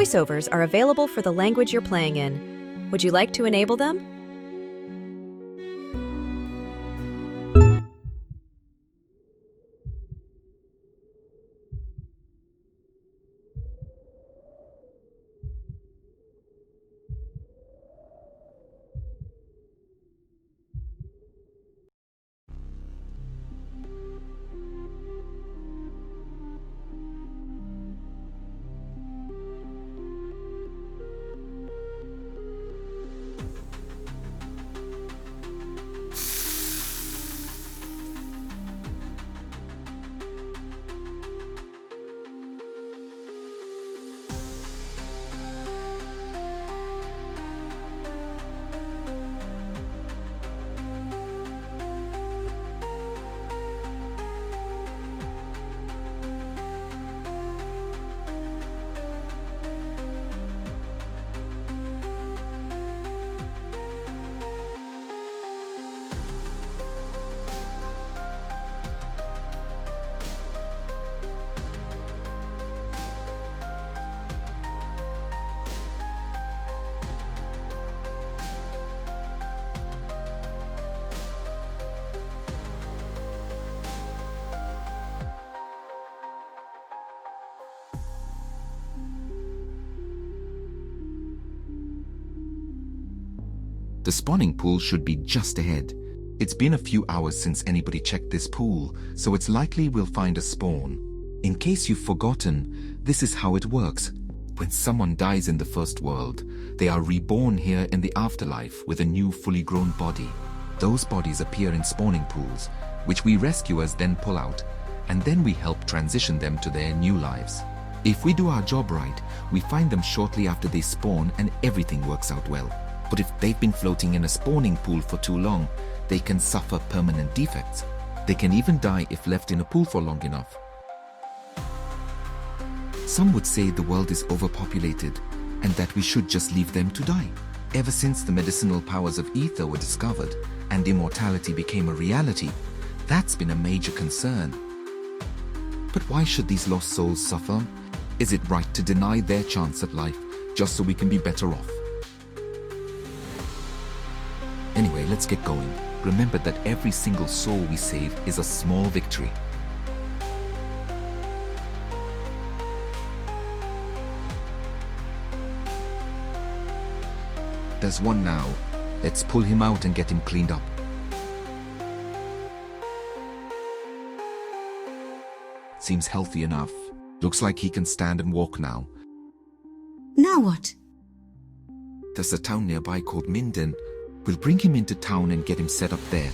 Voiceovers are available for the language you're playing in. Would you like to enable them? The spawning pool should be just ahead. It's been a few hours since anybody checked this pool, so it's likely we'll find a spawn. In case you've forgotten, this is how it works. When someone dies in the first world, they are reborn here in the afterlife with a new fully grown body. Those bodies appear in spawning pools, which we rescuers then pull out, and then we help transition them to their new lives. If we do our job right, we find them shortly after they spawn and everything works out well. But if they've been floating in a spawning pool for too long, they can suffer permanent defects. They can even die if left in a pool for long enough. Some would say the world is overpopulated and that we should just leave them to die. Ever since the medicinal powers of ether were discovered and immortality became a reality, that's been a major concern. But why should these lost souls suffer? Is it right to deny their chance at life just so we can be better off? Anyway, let's get going. Remember that every single soul we save is a small victory. There's one now. Let's pull him out and get him cleaned up. Seems healthy enough. Looks like he can stand and walk now. Now what? There's a town nearby called Minden. We'll bring him into town and get him set up there.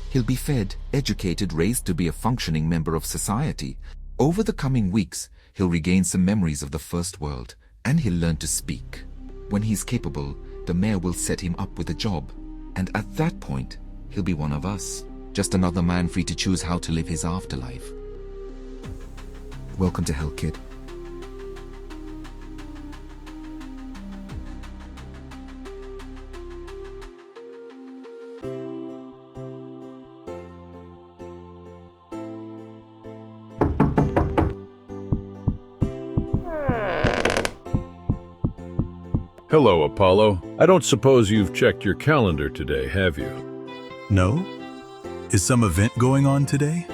He'll be fed, educated, raised to be a functioning member of society. Over the coming weeks, he'll regain some memories of the first world, and he'll learn to speak. When he's capable, the mayor will set him up with a job, and at that point, he'll be one of us. Just another man free to choose how to live his afterlife. Welcome to Hell, kid. Hello, Apollo. I don't suppose you've checked your calendar today, have you? No? Is some event going on today?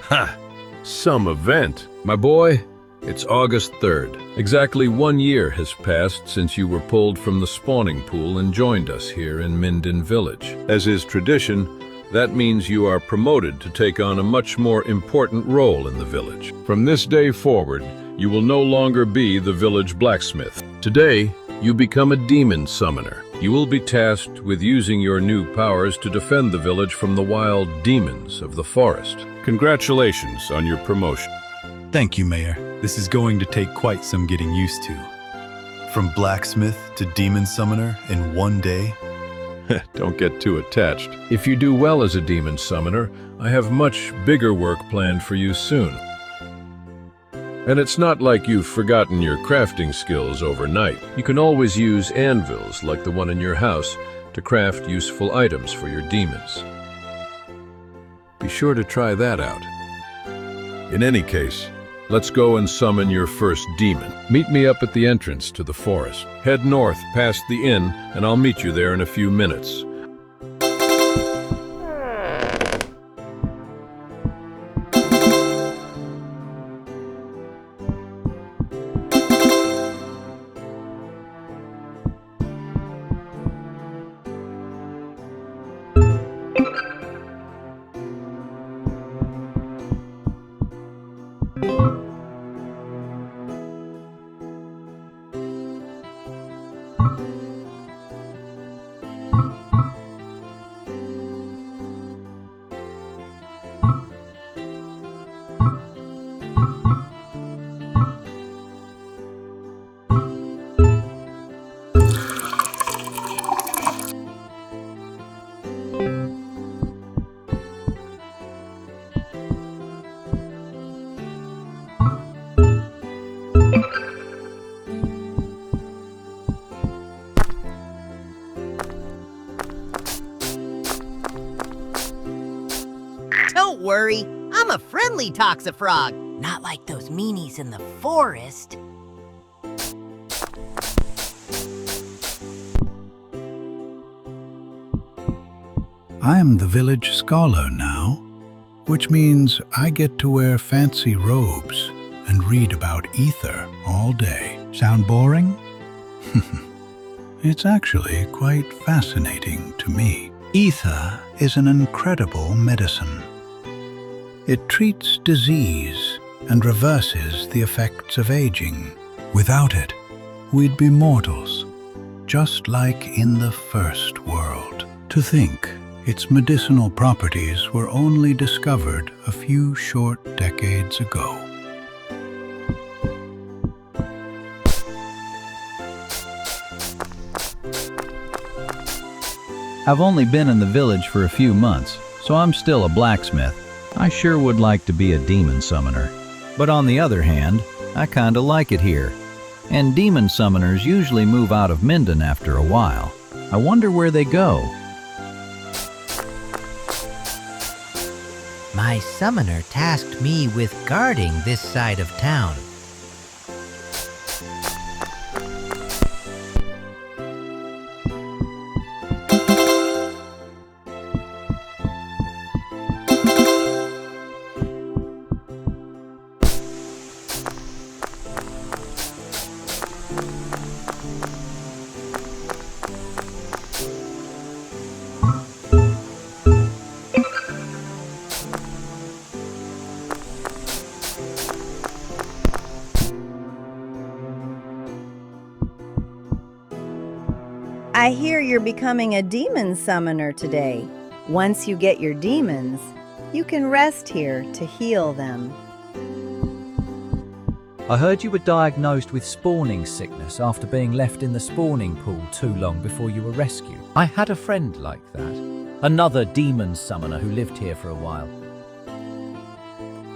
Ha! Some event. My boy, it's August 3rd. Exactly 1 year has passed since you were pulled from the spawning pool and joined us here in Minden Village. As is tradition, that means you are promoted to take on a much more important role in the village. From this day forward, you will no longer be the village blacksmith. Today, you become a demon summoner. You will be tasked with using your new powers to defend the village from the wild demons of the forest. Congratulations on your promotion. Thank you, Mayor. This is going to take quite some getting used to. From blacksmith to demon summoner in 1 day? Don't get too attached. If you do well as a demon summoner, I have much bigger work planned for you soon. And it's not like you've forgotten your crafting skills overnight. You can always use anvils like the one in your house to craft useful items for your demons. Be sure to try that out. In any case, Let's go and summon your first demon. Meet me up at the entrance to the forest. Head north past the inn, and I'll meet you there in a few minutes. Don't worry, I'm a friendly toxifrog, not like those meanies in the forest. I am the village scholar now, which means I get to wear fancy robes and read about ether all day. Sound boring? It's actually quite fascinating to me. Ether is an incredible medicine. It treats disease and reverses the effects of aging. Without it, we'd be mortals, just like in the first world. To think its medicinal properties were only discovered a few short decades ago. I've only been in the village for a few months, so I'm still a blacksmith. I sure would like to be a demon summoner. But on the other hand, I kinda like it here. And demon summoners usually move out of Minden after a while. I wonder where they go. My summoner tasked me with guarding this side of town. I hear you're becoming a demon summoner today. Once you get your demons, you can rest here to heal them. I heard you were diagnosed with spawning sickness after being left in the spawning pool too long before you were rescued. I had a friend like that. Another demon summoner who lived here for a while.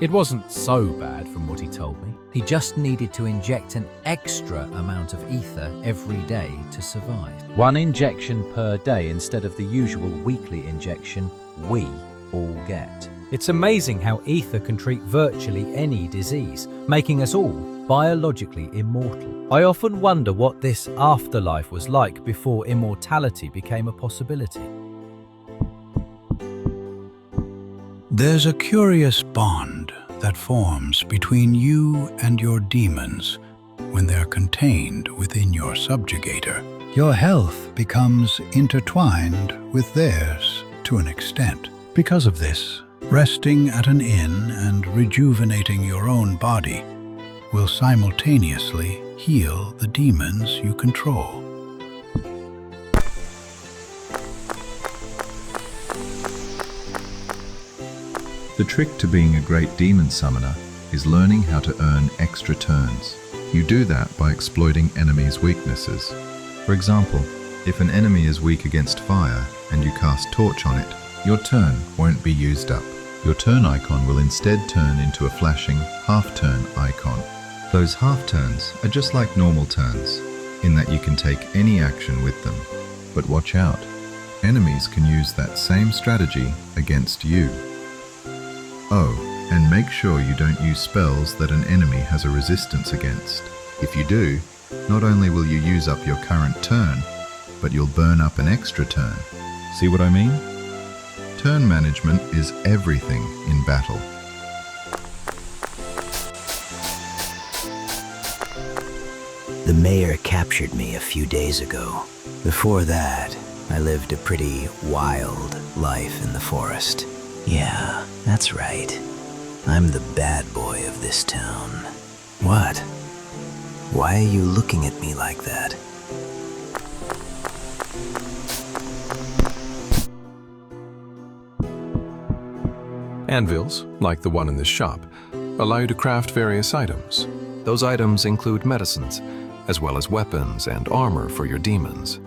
It wasn't so bad from what he told me. He just needed to inject an extra amount of ether every day to survive. One injection per day instead of the usual weekly injection we all get. It's amazing how ether can treat virtually any disease, making us all biologically immortal. I often wonder what this afterlife was like before immortality became a possibility. There's a curious bond that forms between you and your demons when they're contained within your subjugator. Your health becomes intertwined with theirs to an extent. Because of this, resting at an inn and rejuvenating your own body will simultaneously heal the demons you control. The trick to being a great demon summoner is learning how to earn extra turns. You do that by exploiting enemies' weaknesses. For example, if an enemy is weak against fire and you cast torch on it, your turn won't be used up. Your turn icon will instead turn into a flashing half-turn icon. Those half-turns are just like normal turns, in that you can take any action with them. But watch out, enemies can use that same strategy against you. Oh, And make sure you don't use spells that an enemy has a resistance against. If you do, not only will you use up your current turn, but you'll burn up an extra turn. See what I mean? Turn management is everything in battle. The mayor captured me a few days ago. Before that, I lived a pretty wild life in the forest. Yeah, that's right. I'm the bad boy of this town. What? Why are you looking at me like that? Anvils, like the one in this shop, allow you to craft various items. Those items include medicines, as well as weapons and armor for your demons.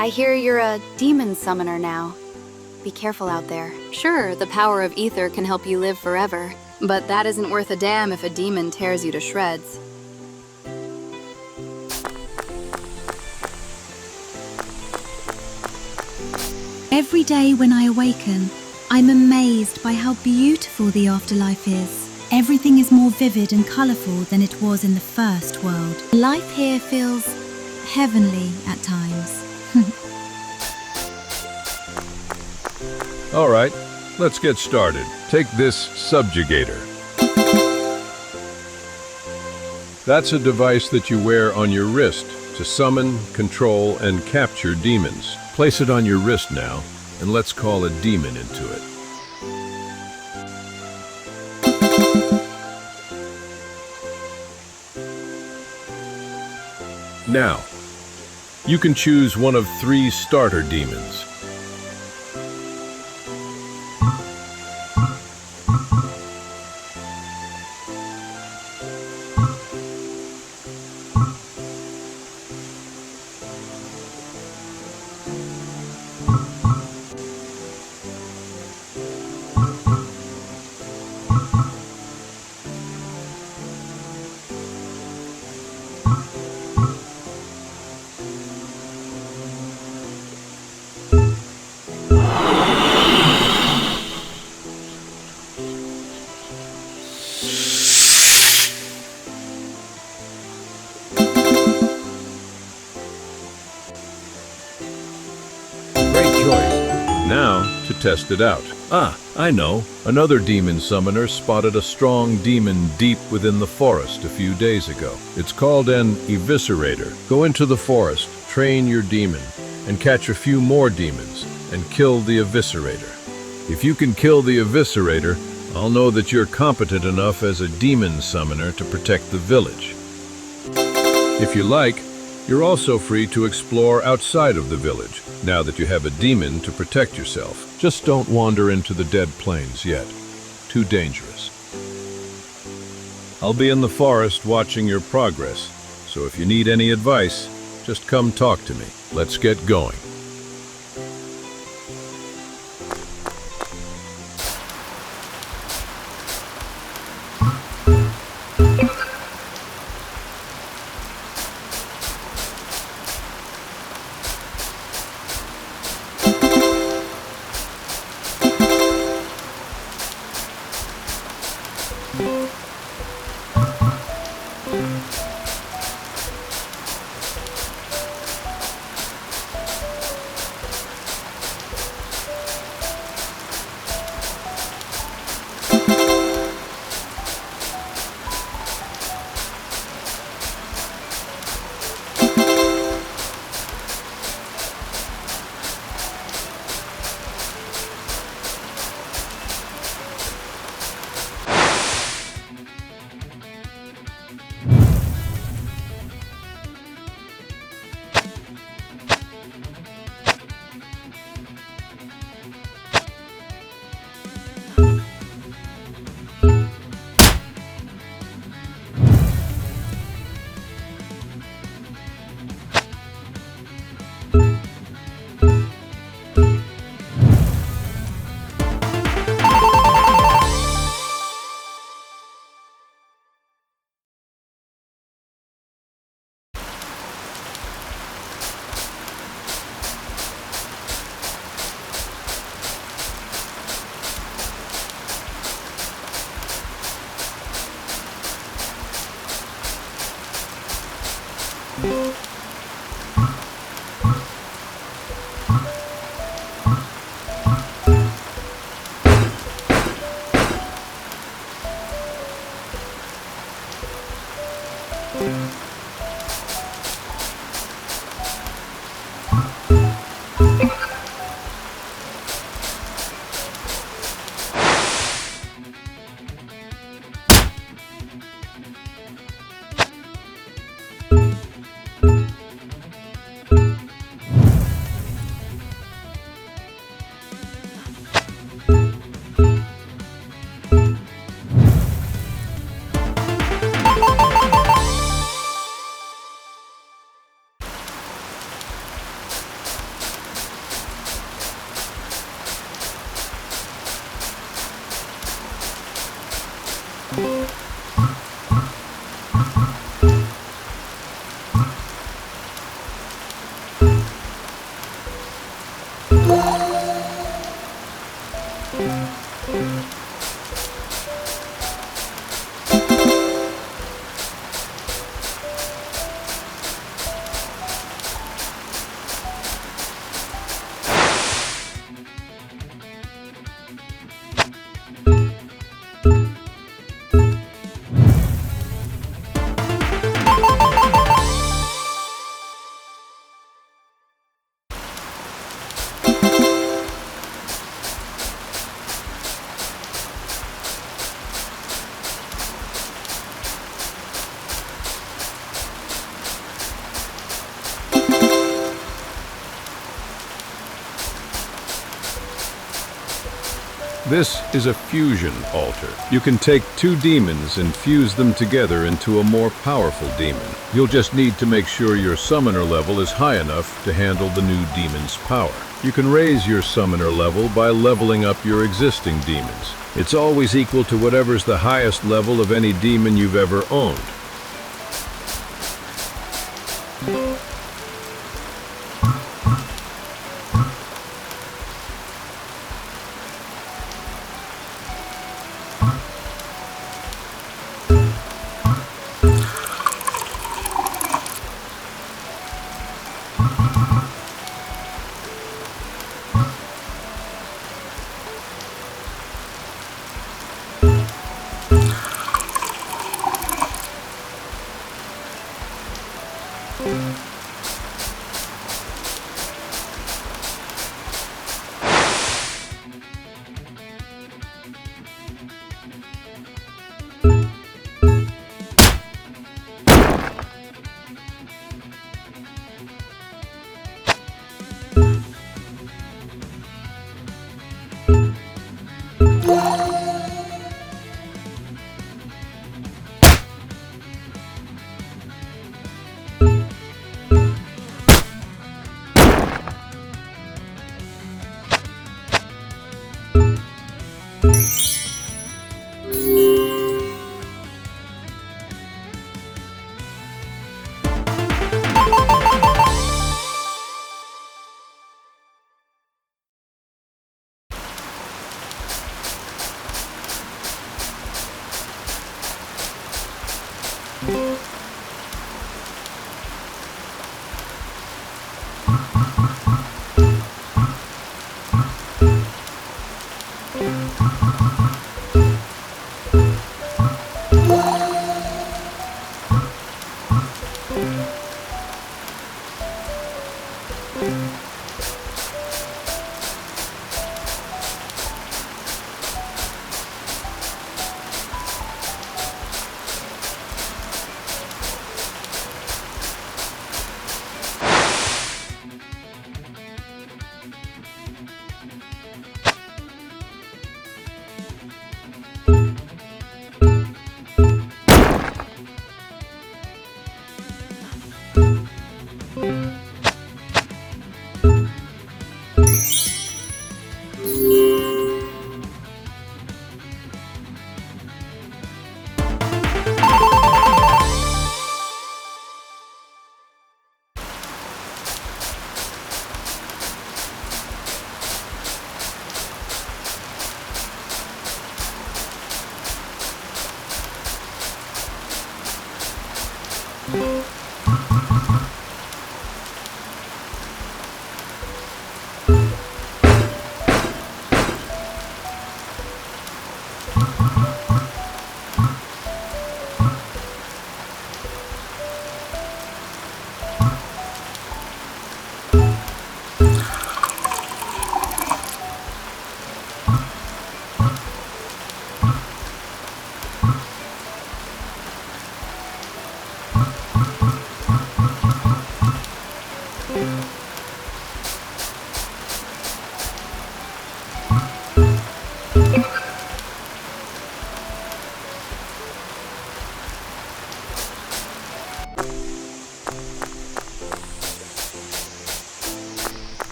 I hear you're a demon summoner now. Be careful out there. Sure, the power of ether can help you live forever, but that isn't worth a damn if a demon tears you to shreds. Every day when I awaken, I'm amazed by how beautiful the afterlife is. Everything is more vivid and colourful than it was in the first world. Life here feels heavenly at times. All right, let's get started. Take this subjugator. That's a device that you wear on your wrist to summon, control, and capture demons. Place it on your wrist now, and let's call a demon into it. Now, you can choose one of 3 starter demons. Now, to test it out. I know. Another demon summoner spotted a strong demon deep within the forest a few days ago. It's called an eviscerator. Go into the forest, train your demon, and catch a few more demons, and kill the eviscerator. If you can kill the eviscerator, I'll know that you're competent enough as a demon summoner to protect the village. If you like, you're also free to explore outside of the village, now that you have a demon to protect yourself. Just don't wander into the Dead Plains yet. Too dangerous. I'll be in the forest watching your progress, so if you need any advice, just come talk to me. Let's get going. This is a fusion altar. You can take two demons and fuse them together into a more powerful demon. You'll just need to make sure your summoner level is high enough to handle the new demon's power. You can raise your summoner level by leveling up your existing demons. It's always equal to whatever's the highest level of any demon you've ever owned.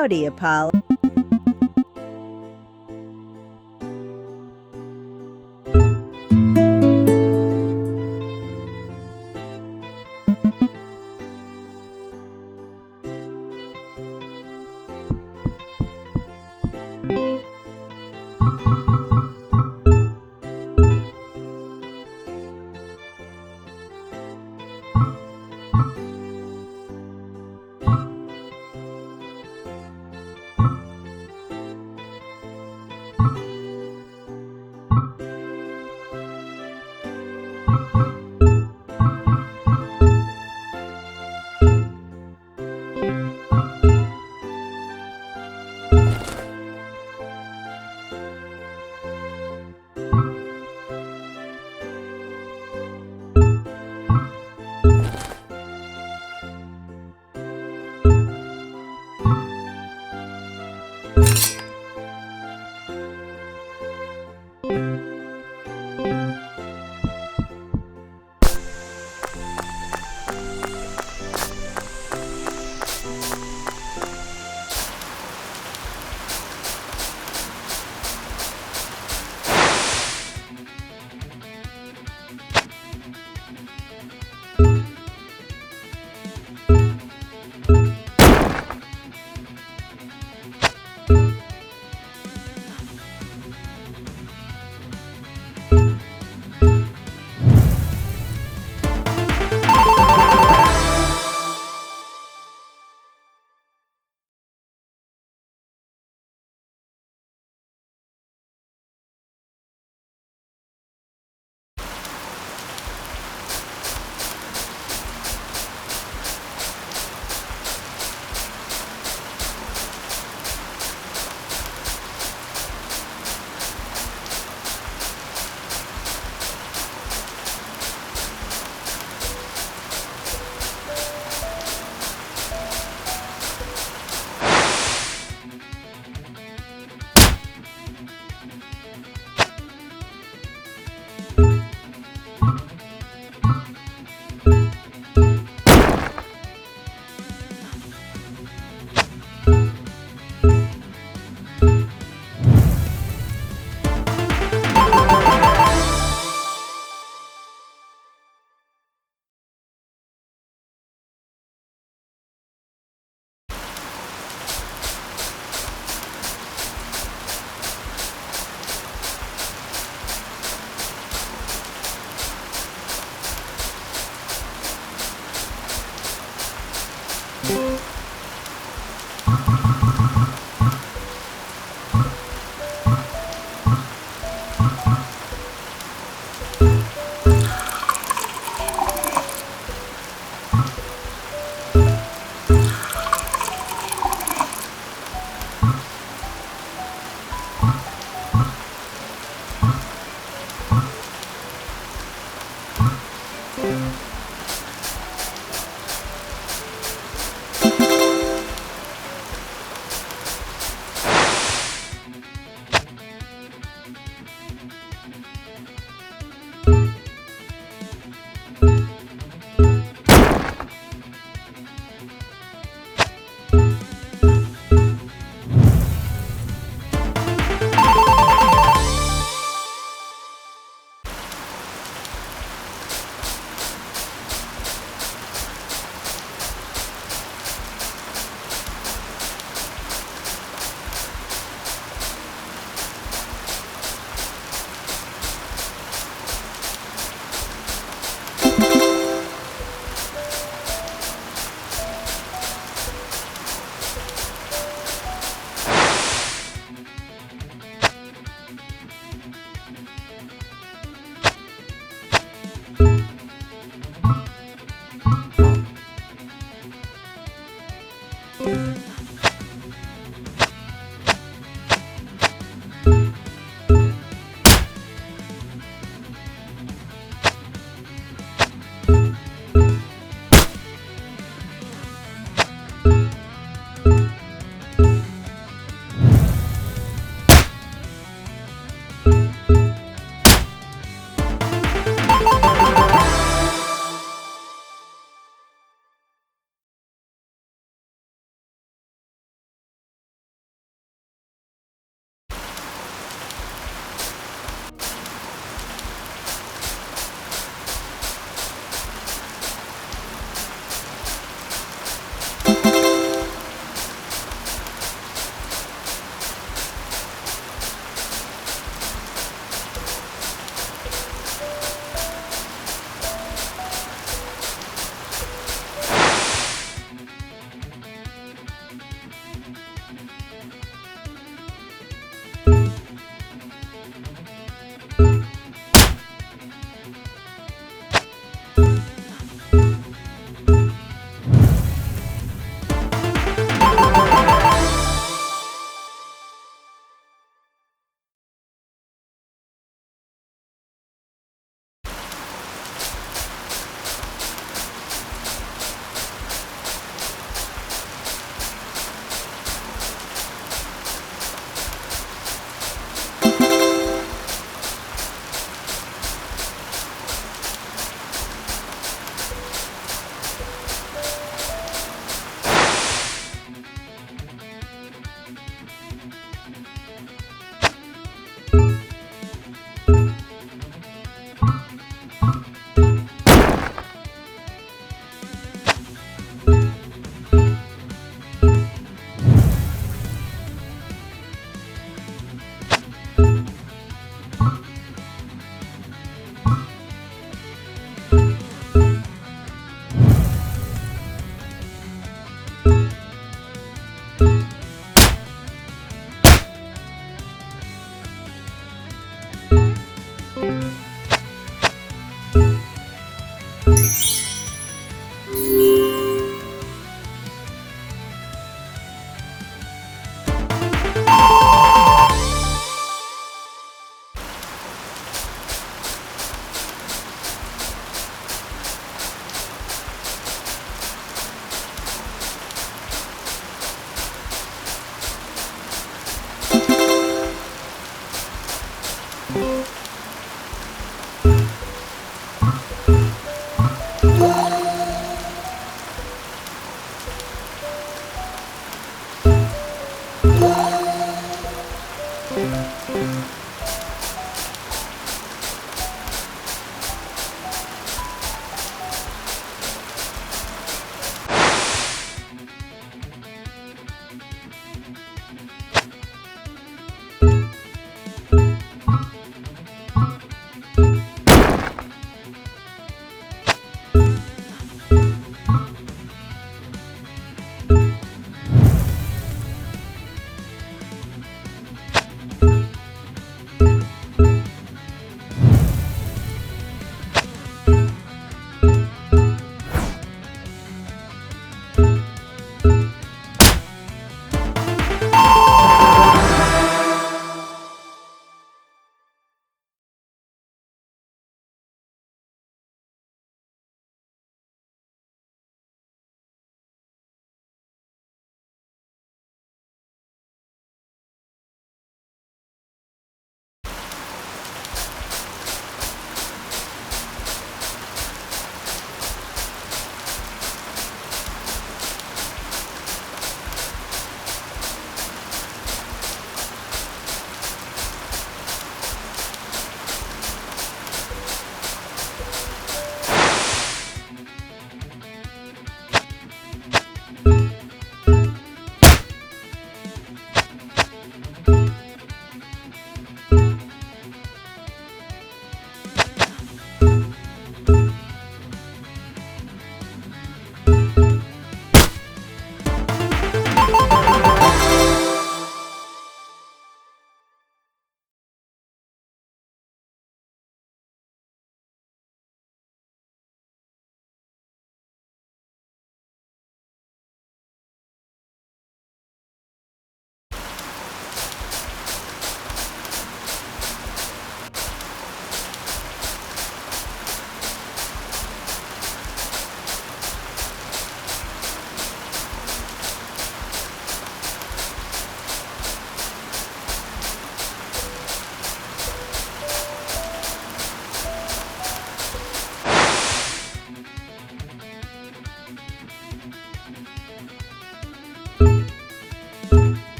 Howdy, Apollo.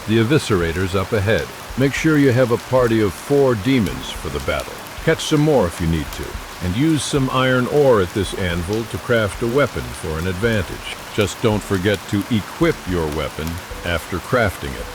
The Eviscerator's up ahead. Make sure you have a party of 4 demons for the battle. Catch some more if you need to, and use some iron ore at this anvil to craft a weapon for an advantage. Just don't forget to equip your weapon after crafting it.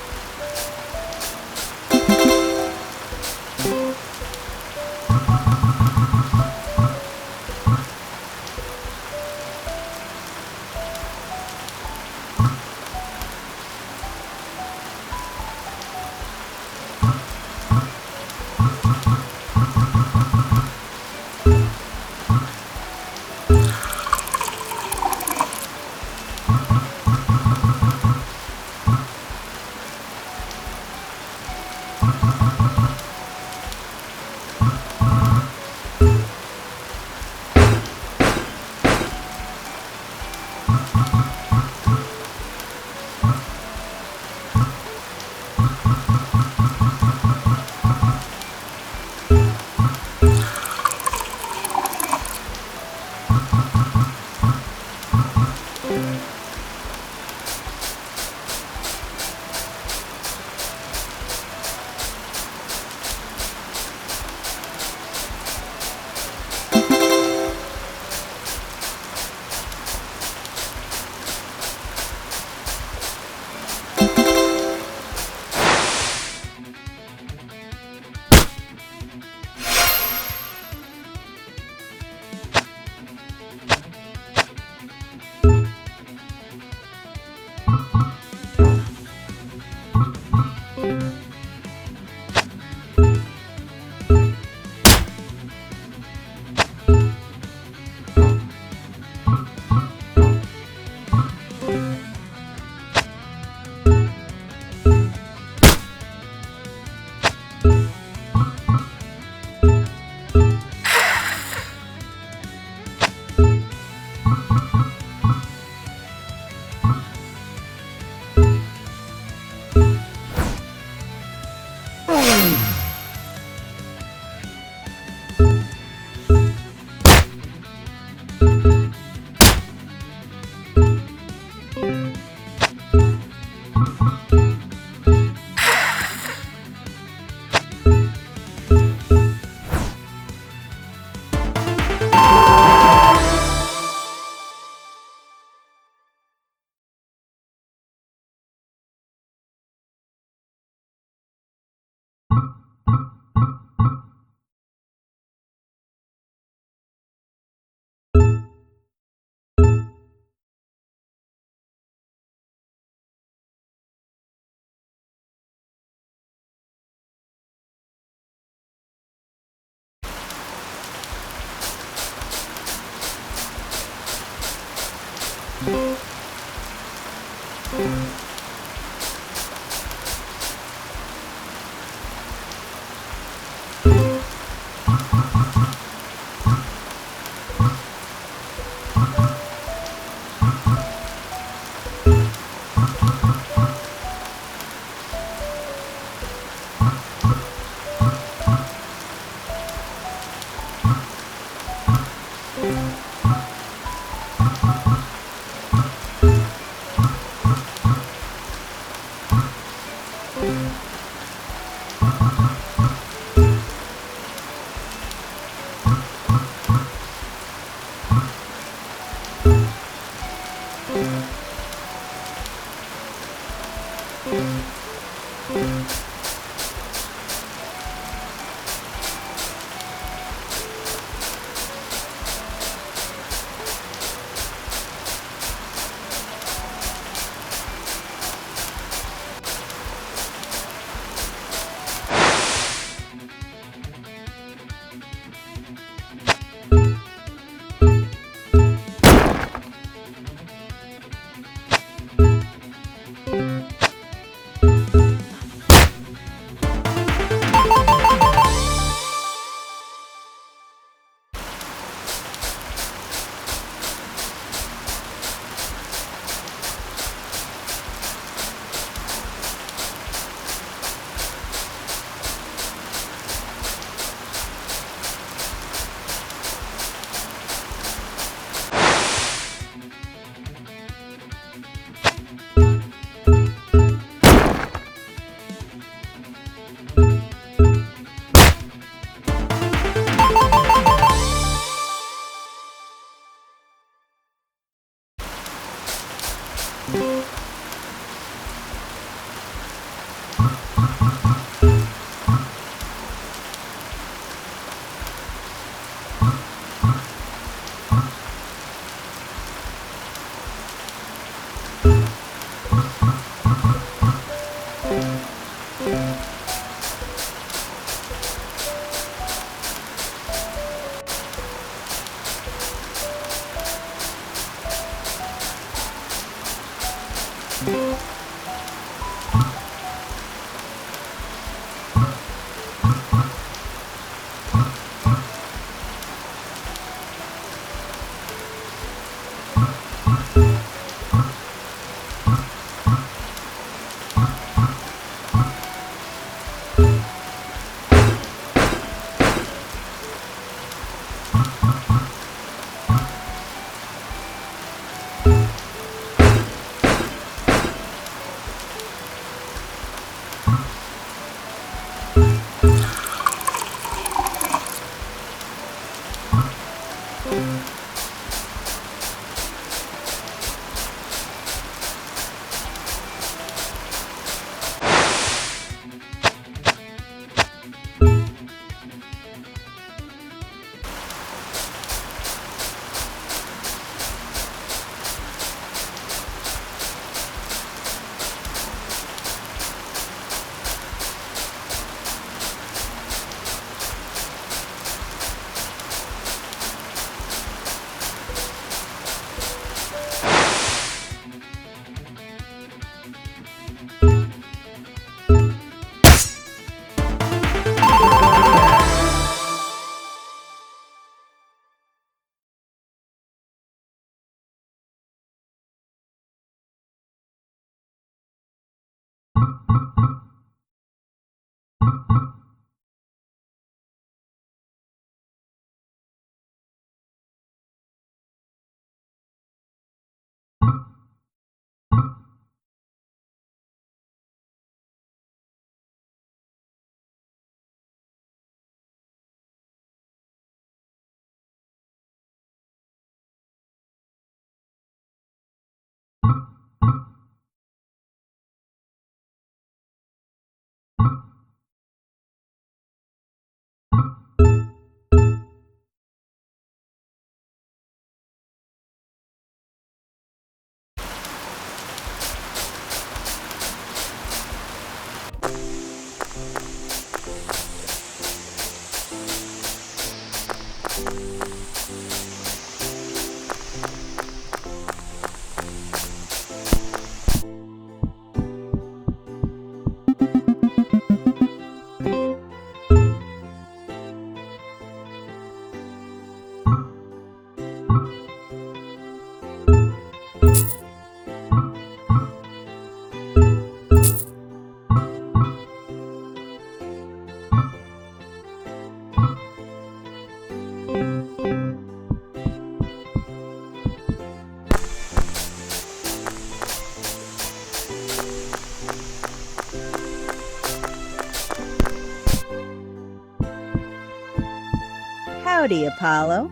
Howdy, Apollo.